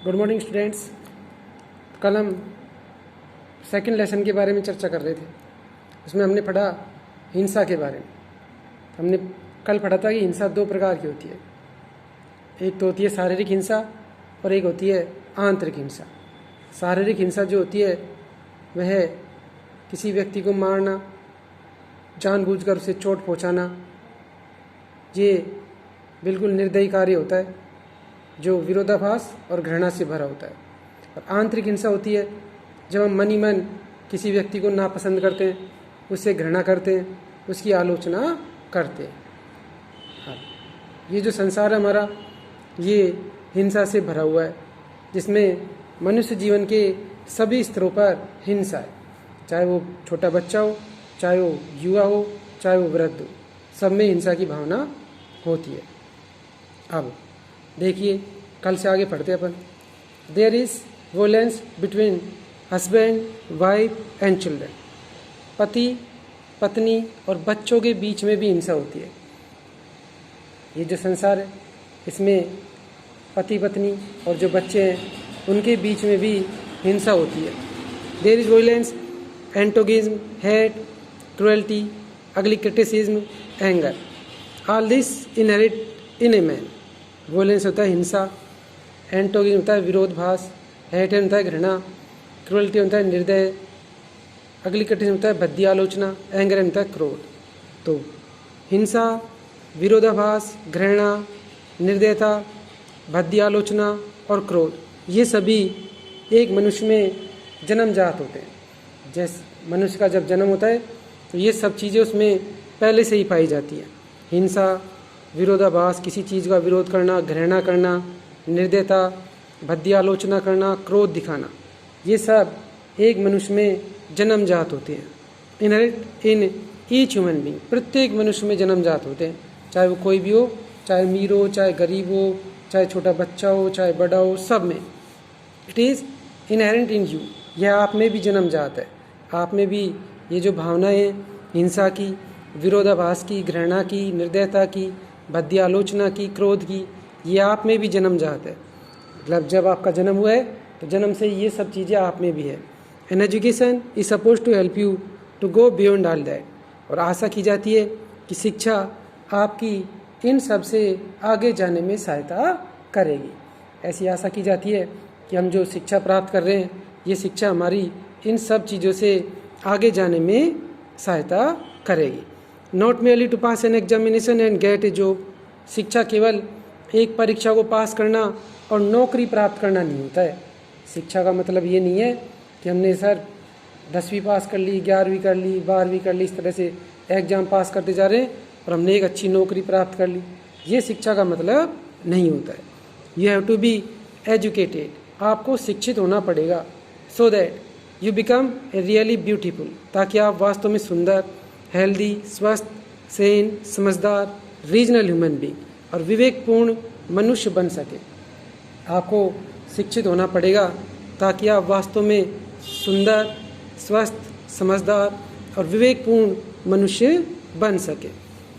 Good morning students. कल हम second lesson के बारे में चर्चा कर रहे थे। उसमें हमने पढ़ा हिंसा के बारे में। हमने कल पढ़ा था कि हिंसा दो प्रकार की होती है। एक तो होती है शारीरिक हिंसा और एक होती है आंतरिक हिंसा। शारीरिक हिंसा जो होती है वह है किसी व्यक्ति को मारना, जानबूझकर उसे चोट पहुंचाना। ये बिल्कुल निर्दयी कार्य होता है जो विरोधाभास और घृणा से भरा होता है। और आंतरिक हिंसा होती है जब हम मन ही मन किसी व्यक्ति को नापसंद करते हैं, उससे घृणा करते हैं, उसकी आलोचना करते हैं। हाँ, ये जो संसार है हमारा, ये हिंसा से भरा हुआ है, जिसमें मनुष्य जीवन के सभी स्तरों पर हिंसा है। चाहे वो छोटा बच्चा हो, चाहे वो युवा हो, चाहे वो वृद्ध हो, सब में हिंसा की भावना होती है। अब देखिए, कल से आगे पढ़ते अपन। There is violence between husband, wife and children. पति, पत्नी और बच्चों के बीच में भी हिंसा होती है। ये जो संसार है, इसमें पति पत्नी और जो बच्चे हैं उनके बीच में भी हिंसा होती है। There is violence, antagonism, hate, cruelty, ugly criticism, anger. All this inherit in a man. Violence होता है हिंसा, एंटोगिज्म होता है विरोधभास, हेट होता है घृणा, क्रुएल्टी होता है निर्दय, अगली क्रिटिसिज्म होता है भद्दी आलोचना, एंगर होता है क्रोध। तो हिंसा, विरोधाभास, घृणा, निर्दयता, भद्दी आलोचना और क्रोध, ये सभी एक मनुष्य में जन्मजात होते हैं। जैसे मनुष्य का जब जन्म होता है तो ये सब चीज़ें उसमें पहले से ही पाई जाती हैं। हिंसा, विरोधाभास, किसी चीज़ का विरोध करना, घृणा करना, निर्दयता, भद्दी आलोचना करना, क्रोध दिखाना, ये सब एक मनुष्य में जन्मजात होते हैं। Inherit in each human being. प्रत्येक मनुष्य में जन्मजात होते हैं, चाहे वो कोई भी हो, चाहे अमीर हो, चाहे गरीब हो, चाहे छोटा बच्चा हो, चाहे बड़ा हो, सब में। It is inherent in you. यह आप में भी जन्मजात है। आप में भी ये जो भावनाएं हिंसा की, विरोधाभास की, घृणा की, निर्दयता की, भद्दी आलोचना की, क्रोध की, ये आप में भी जन्मजात है। मतलब जब आपका जन्म हुआ है तो जन्म से ये सब चीज़ें आप में भी है। An education is suppose to help you to go beyond all that. और आशा की जाती है कि शिक्षा आपकी इन सब से आगे जाने में सहायता करेगी। ऐसी आशा की जाती है कि हम जो शिक्षा प्राप्त कर रहे हैं, ये शिक्षा हमारी इन सब चीज़ों से आगे जाने में सहायता करेगी। Not merely to pass an examination and get a job. शिक्षा केवल एक परीक्षा को पास करना और नौकरी प्राप्त करना नहीं होता है। शिक्षा का मतलब ये नहीं है कि हमने सर 10वीं पास कर ली, 11वीं कर ली, 12वीं कर ली, इस तरह से एग्ज़ाम पास करते जा रहे हैं और हमने एक अच्छी नौकरी प्राप्त कर ली। ये शिक्षा का मतलब नहीं होता है। You have to be educated. आपको शिक्षित होना पड़ेगा, so that you become a really beautiful. ताकि आप वास्तव में सुंदर, हेल्दी, स्वस्थ, सेन, समझदार, रीजनल ह्यूमन बीइंग और विवेकपूर्ण मनुष्य बन सके। आपको शिक्षित होना पड़ेगा ताकि आप वास्तव में सुंदर, स्वस्थ, समझदार और विवेकपूर्ण मनुष्य बन सके।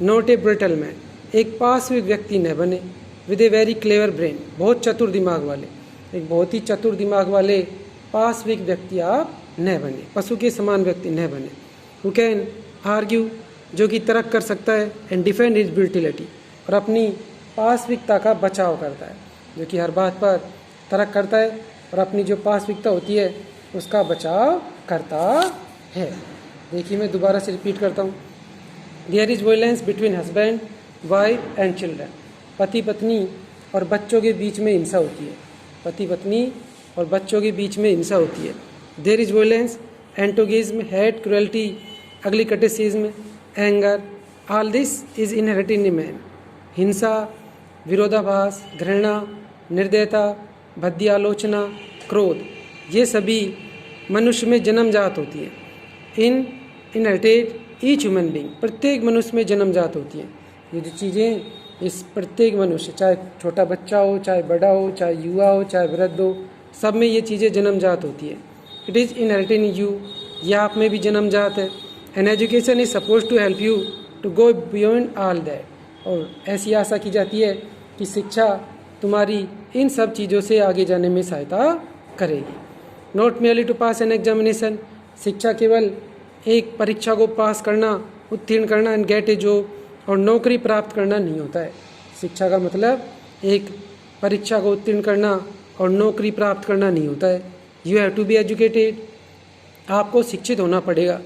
Not a brittle man. एक पाशविक व्यक्ति न बने। With a very clever brain. बहुत चतुर दिमाग वाले, एक बहुत ही चतुर दिमाग वाले पाशविक व्यक्ति आप न बने। पशु के समान व्यक्ति न बने। हु कैन आर्ग्यू, जो कि तर्क कर सकता है, एंड डिफेंड हिज ब्यूटिलिटी, और अपनी पाशविकता का बचाव करता है, जो कि हर बात पर तर्क करता है और अपनी जो पाशविकता होती है उसका बचाव करता है। देखिए, मैं दोबारा से रिपीट करता हूँ। There is violence between husband, wife and children. पति पत्नी और बच्चों के बीच में हिंसा होती है। पति पत्नी और बच्चों के बीच में हिंसा होती है। There is violence, antagonism, hate, cruelty, ugly criticism, anger. All this is inherit in a man. हिंसा, विरोधाभास, घृणा, निर्दयता, भद्दी आलोचना, क्रोध, ये सभी मनुष्य में जन्मजात होती है। Inherited each human being. प्रत्येक मनुष्य में जन्मजात होती है। ये जो चीज़ें इस प्रत्येक मनुष्य, चाहे छोटा बच्चा हो, चाहे बड़ा हो, चाहे युवा हो, चाहे वृद्ध हो, सब में ये चीज़ें जन्मजात होती है। It is inherited in you. यह आप में भी जन्मजात है। An education is suppose to help you to go beyond all that. और ऐसी आशा की जाती है कि शिक्षा तुम्हारी इन सब चीज़ों से आगे जाने में सहायता करेगी। Not merely to pass an examination, शिक्षा केवल एक परीक्षा को पास करना, उत्तीर्ण करना एंड गेट ए जॉब, और नौकरी प्राप्त करना नहीं होता है। शिक्षा का मतलब एक परीक्षा को उत्तीर्ण करना और नौकरी प्राप्त करना नहीं होता है। You have to be educated, आपको शिक्षित होना पड़ेगा,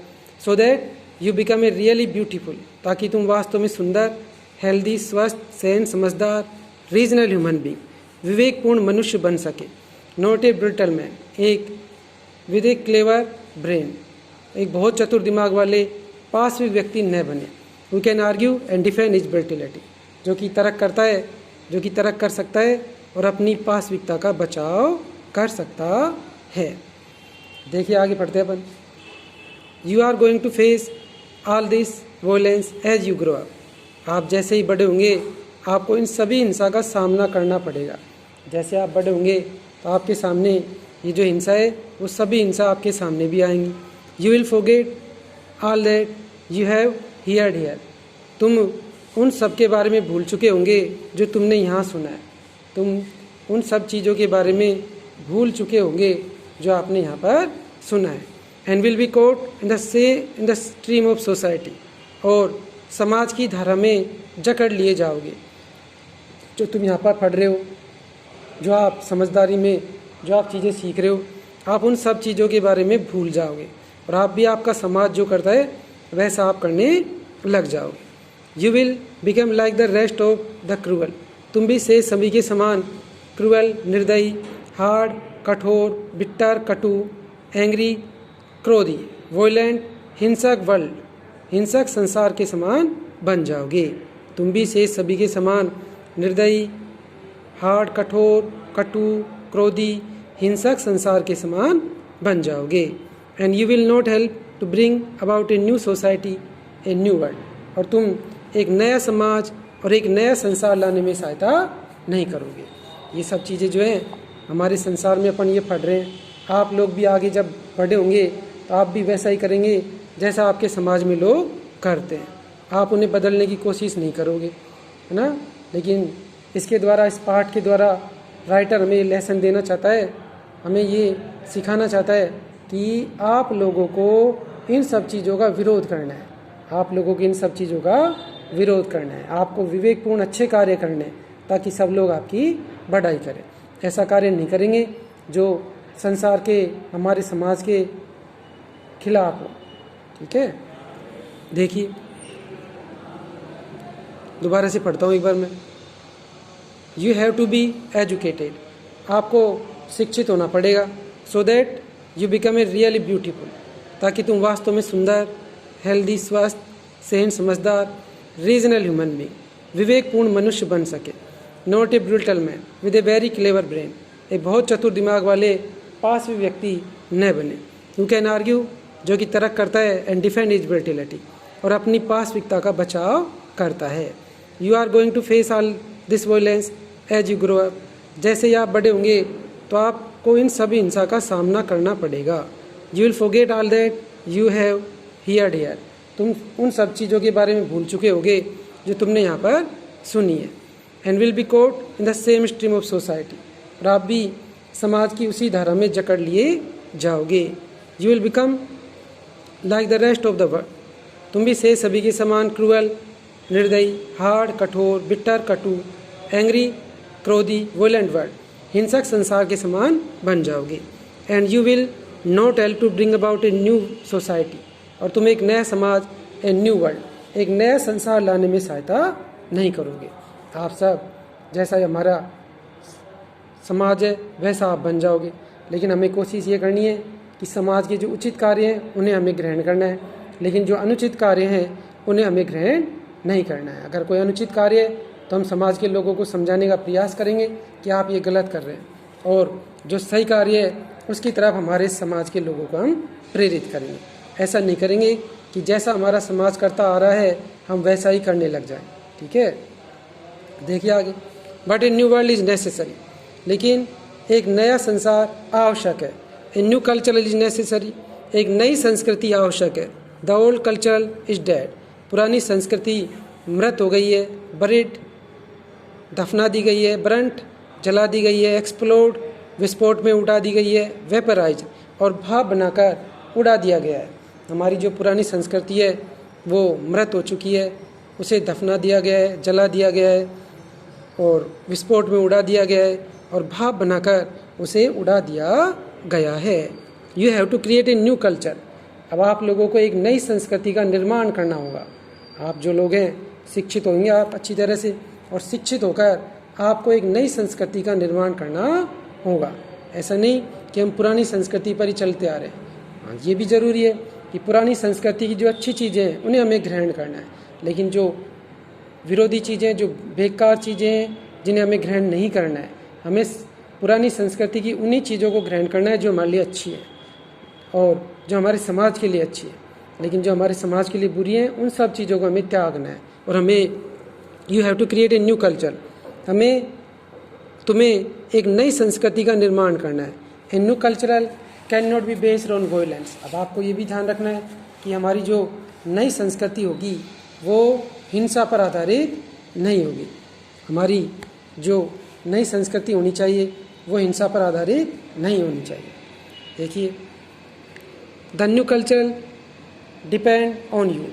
so that you become a really beautiful, ताकि तुम वास्तव में सुंदर, हेल्दी, स्वस्थ, सैन, समझदार, रीजनल ह्यूमन बींग, विवेकपूर्ण मनुष्य बन सके। नॉट ए ब्रिटल मैन, एक विद ए क्लेवर ब्रेन, एक बहुत चतुर दिमाग वाले पासविक व्यक्ति न बने। You can argue and defend his brittleness, जो कि तर्क करता है, जो कि तर्क कर सकता है और अपनी पासविकता का बचाव कर सकता है। देखिए आगे पढ़ते हैं अपन। You are going to face all this violence as you grow up, आप जैसे ही बड़े होंगे आपको इन सभी हिंसा का सामना करना पड़ेगा। जैसे आप बड़े होंगे तो आपके सामने ये जो हिंसा है वो सभी हिंसा आपके सामने भी आएंगी। You will forget all that you have heard here, तुम उन सब के बारे में भूल चुके होंगे जो तुमने यहाँ सुना है। तुम उन सब चीज़ों के बारे में भूल चुके होंगे जो आपने यहाँ पर सुना है। And will be caught in the stream of society, और समाज की धारा में जकड़ लिए जाओगे। जो तुम यहाँ पर पढ़ रहे हो, जो आप समझदारी में जो आप चीज़ें सीख रहे हो, आप उन सब चीज़ों के बारे में भूल जाओगे और आप भी आपका समाज जो करता है वैसा आप करने लग जाओगे। You will become like the rest of the cruel, तुम भी से सभी के समान क्रूअल, निर्दयी, हार्ड, कठोर, बिट्टर, कटु, एंग्री, क्रोधी, वॉयलेंट, हिंसक वर्ल्ड, हिंसक संसार के समान बन जाओगे। तुम भी से सभी के समान निर्दयी, हार्ड, कठोर, कटु, क्रोधी, हिंसक संसार के समान बन जाओगे। And you will not help to bring about a new society, a new world, और तुम एक नया समाज और एक नया संसार लाने में सहायता नहीं करोगे। ये सब चीज़ें जो हैं हमारे संसार में अपन ये पढ़ रहे हैं, आप लोग भी आगे जब बड़े होंगे तो आप भी वैसा ही करेंगे जैसा आपके समाज में लोग करते हैं। आप उन्हें बदलने की कोशिश नहीं करोगे, है ना। लेकिन इसके द्वारा, इस पाठ के द्वारा राइटर हमें लेसन देना चाहता है, हमें ये सिखाना चाहता है कि आप लोगों को इन सब चीज़ों का विरोध करना है। आप लोगों को इन सब चीज़ों का विरोध करना है, आपको विवेकपूर्ण अच्छे कार्य करने हैं ताकि सब लोग आपकी बढ़ाई करें। ऐसा कार्य नहीं करेंगे जो संसार के, हमारे समाज के खिलाफ हो। ठीक है, देखिए दोबारा से पढ़ता हूँ एक बार मैं। You have to be educated, आपको शिक्षित होना पड़ेगा, so that you become a really beautiful, ताकि तुम वास्तव में सुंदर, हेल्दी, स्वस्थ, सहन, समझदार, रीजनल ह्यूमन बींग, विवेकपूर्ण मनुष्य बन सके। Not A brutal man with a very clever brain, एक बहुत चतुर दिमाग वाले पास व्यक्ति न बने। यू कैन आर्ग्यू, जो कि तर्क करता है, एंड डिफेंड हिज ब्रिटिलिटी, और अपनी पासविकता का बचाव करता है। You are going to face all this violence as you grow up, जैसे ही आप बड़े होंगे तो आपको इन सभी हिंसा का सामना करना पड़ेगा। You will forget all that you have heard here, तुम उन सब चीज़ों के बारे में भूल चुके होगे जो तुमने यहाँ पर सुनी है। And will be caught in the same stream of society, और आप भी समाज की उसी धारा में जकड़ लिए जाओगे। You will become like the rest of the world, तुम भी से सभी के समान क्रूअल, निर्दयी, हार्ड, कठोर, बिट्टर, कटु, एंग्री, क्रोधी, वॉयलेंट वर्ल्ड, हिंसक संसार के समान बन जाओगे। And you will not help to bring about a new society, और तुम एक नया समाज, ए न्यू वर्ल्ड, एक नया संसार लाने में सहायता नहीं करोगे। आप सब जैसा हमारा समाज है वैसा आप बन जाओगे, लेकिन हमें कोशिश ये करनी है कि समाज के जो उचित कार्य हैं उन्हें हमें ग्रहण करना है, लेकिन जो अनुचित कार्य हैं उन्हें हमें ग्रहण नहीं करना है। अगर कोई अनुचित कार्य है तो हम समाज के लोगों को समझाने का प्रयास करेंगे कि आप ये गलत कर रहे हैं, और जो सही कार्य है उसकी तरफ हमारे समाज के लोगों को हम प्रेरित करेंगे। ऐसा नहीं करेंगे कि जैसा हमारा समाज करता आ रहा है हम वैसा ही करने लग जाएं। ठीक है, देखिए आगे। But A new world is necessary, लेकिन एक नया संसार आवश्यक है। A new culture is necessary, एक नई संस्कृति आवश्यक है। The old culture is dead, पुरानी संस्कृति मृत हो गई है। बरिड, दफना दी गई है। ब्रंट, जला दी गई है, एक्सप्लोड विस्फोट में उड़ा दी गई है, वेपराइज और भाप बनाकर उड़ा दिया गया है। हमारी जो पुरानी संस्कृति है वो मृत हो चुकी है, उसे दफना दिया गया है, जला दिया गया है और विस्फोट में उड़ा दिया गया है और भाप बनाकर उसे उड़ा दिया गया है। You have to create a new culture. अब आप लोगों को एक नई संस्कृति का निर्माण करना होगा। आप जो लोग हैं शिक्षित होंगे आप अच्छी तरह से, और शिक्षित होकर आपको एक नई संस्कृति का निर्माण करना होगा। ऐसा नहीं कि हम पुरानी संस्कृति पर ही चलते आ रहे हैं। हाँ, ये भी ज़रूरी है कि पुरानी संस्कृति की जो अच्छी चीज़ें हैं उन्हें हमें ग्रहण करना है, लेकिन जो विरोधी चीज़ें, जो बेकार चीज़ें हैं जिन्हें हमें ग्रहण नहीं करना है, हमें पुरानी संस्कृति की उन्हीं चीज़ों को ग्रहण करना है जो हमारे लिए अच्छी है और जो हमारे समाज के लिए अच्छी है। लेकिन जो हमारे समाज के लिए बुरी हैं उन सब चीज़ों को हमें त्यागना है। और हमें you have to create a new culture, तुम्हें एक नई संस्कृति का निर्माण करना है। A new cultural can not be based on violence. अब आपको ये भी ध्यान रखना है कि हमारी जो नई संस्कृति होगी वो हिंसा पर आधारित नहीं होगी। हमारी जो नई संस्कृति होनी चाहिए वो हिंसा पर आधारित नहीं होनी चाहिए। देखिए, the new culture depend on you.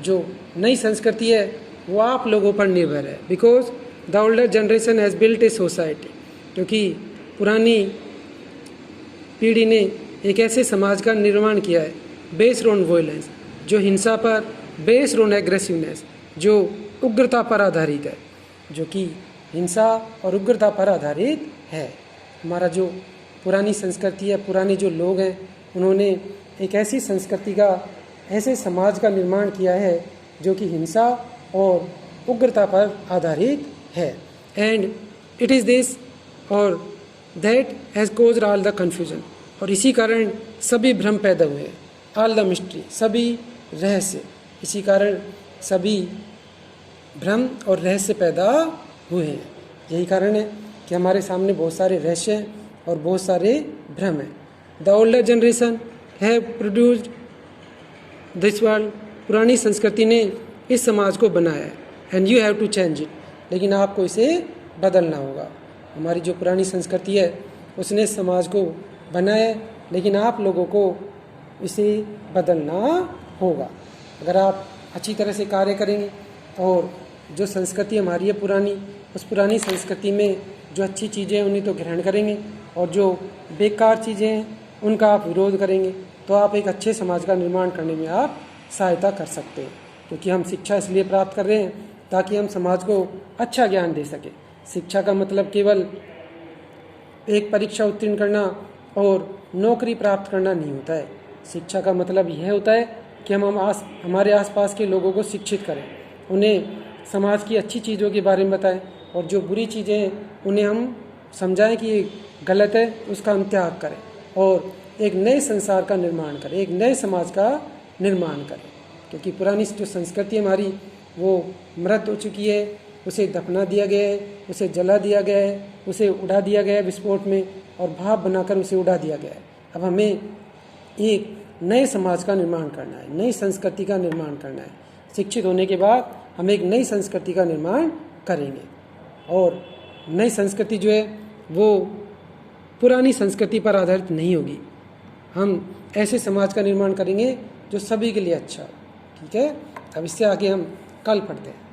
जो नई संस्कृति है वो आप लोगों पर निर्भर है। Because the older generation has built a society, क्योंकि पुरानी पीढ़ी ने एक ऐसे समाज का निर्माण किया है बेस्ड ऑन वायलेंस, जो हिंसा पर, बेस्ड ऑन एग्रेसिवनेस, जो उग्रता पर आधारित है, जो कि हिंसा और उग्रता पर आधारित है। हमारा जो पुरानी संस्कृति है, पुराने जो लोग हैं, उन्होंने एक ऐसी संस्कृति का, ऐसे समाज का निर्माण किया है जो कि हिंसा और उग्रता पर आधारित है। एंड इट इज़ दिस और that has caused all the confusion. और इसी कारण सभी भ्रम पैदा हुए, ऑल द मिस्ट्री, सभी रहस्य, इसी कारण सभी भ्रम और रहस्य पैदा हुए हैं। यही कारण है कि हमारे सामने बहुत सारे रहस्य हैं और बहुत सारे भ्रम हैं। The older generation have produced this world. पुरानी संस्कृति ने इस समाज को बनाया है। And you have to change it. लेकिन आपको इसे बदलना होगा। हमारी जो पुरानी संस्कृति है उसने इस समाज को बनाया है, लेकिन आप लोगों को इसे बदलना होगा। अगर आप अच्छी तरह से कार्य करेंगे और जो संस्कृति हमारी है पुरानी, उस पुरानी संस्कृति में जो अच्छी चीज़ें हैं उन्हें तो ग्रहण करेंगे और जो बेकार चीज़ें हैं उनका आप विरोध करेंगे, तो आप एक अच्छे समाज का निर्माण करने में आप सहायता कर सकते हैं। क्योंकि हम शिक्षा इसलिए प्राप्त कर रहे हैं ताकि हम समाज को अच्छा ज्ञान दे सकें। शिक्षा का मतलब केवल एक परीक्षा उत्तीर्ण करना और नौकरी प्राप्त करना नहीं होता है। शिक्षा का मतलब यह होता है कि हम हमारे आसपास के लोगों को शिक्षित करें, उन्हें समाज की अच्छी चीज़ों के बारे में बताएं और जो बुरी चीज़ें हैं उन्हें हम समझाएं कि ये गलत है, उसका हम त्याग करें और एक नए संसार का निर्माण करें, एक नए समाज का निर्माण करें। क्योंकि पुरानी जो संस्कृति हमारी वो मृत हो चुकी है, उसे दफना दिया गया है, उसे जला दिया गया है, उसे उड़ा दिया गया है विस्फोट में और भाप बनाकर उसे उड़ा दिया गया है। अब हमें एक नए समाज का निर्माण करना है, नई संस्कृति का निर्माण करना है। शिक्षित होने के बाद हम एक नई संस्कृति का निर्माण करेंगे और नई संस्कृति जो है वो पुरानी संस्कृति पर आधारित नहीं होगी। हम ऐसे समाज का निर्माण करेंगे जो सभी के लिए अच्छा हो। ठीक है, अब इससे आगे हम कल पढ़ते हैं।